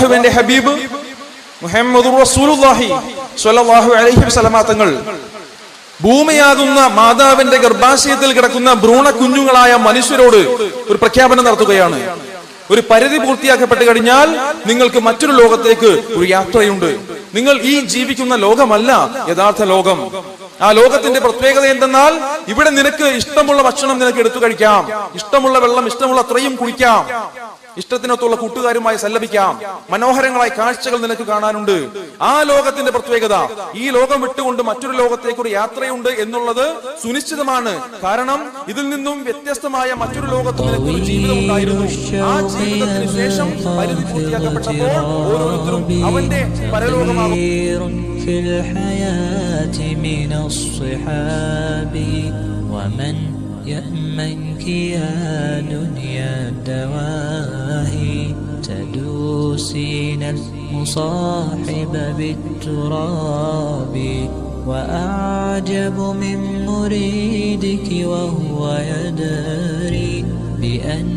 അല്ലാഹുവിന്റെ ഹബീബ് മുഹമ്മദുർ റസൂലുള്ളാഹി സ്വല്ലല്ലാഹു അലൈഹി വസല്ലമ തങ്ങൾ ഭൂമിയാകുന്ന മാതാവിന്റെ ഗർഭാശയത്തിൽ കിടക്കുന്ന ഭ്രൂണ കുഞ്ഞുങ്ങളായ മനുഷ്യരോട് ഒരു പ്രഖ്യാപനം നടത്തുകയാണ്. ഒരു പരിധി പൂർത്തിയാക്കപ്പെട്ട് കഴിഞ്ഞാൽ നിങ്ങൾക്ക് മറ്റൊരു ലോകത്തേക്ക് ഒരു യാത്രയുണ്ട്. നിങ്ങൾ ഈ ജീവിക്കുന്ന ലോകമല്ല യഥാർത്ഥ ലോകം. ആ ലോകത്തിന്റെ പ്രത്യേകത എന്തെന്നാൽ ഇവിടെ നിനക്ക് ഇഷ്ടമുള്ള ഭക്ഷണം നിനക്ക് എടുത്തു കഴിക്കാം, ഇഷ്ടമുള്ള വെള്ളം ഇഷ്ടമുള്ള അത്രയും കുടിക്കാം, ഇഷ്ടത്തിനൊത്തുള്ള കൂട്ടുകാരുമായി സല്ലപിക്കാം, മനോഹരങ്ങളായ കാഴ്ചകൾ നിനക്ക് കാണാനുണ്ട്. ആ ലോകത്തിന്റെ പ്രത്യേകത ഈ ലോകം വിട്ടുകൊണ്ട് മറ്റൊരു ലോകത്തേക്ക് ഒരു യാത്രയുണ്ട് എന്നുള്ളത് സുനിശ്ചിതമാണ്. കാരണം ഇതിൽ നിന്നും വ്യത്യസ്തമായ മറ്റൊരു ലോകത്ത് നിനക്ക് ഒരു ജീവിതം ഉണ്ടായിരുന്നു. ആ ജീവിതത്തിന് ശേഷം പരിധി പൂർത്തിയാക്കപ്പെട്ടപ്പോൾ ഓരോരുത്തരും അവന്റെ പരലോകമാകും. يأمنك يا دنيا الدواهي تدوسين المصاحب بالتراب وأعجب من مريدك وهو يدري بأن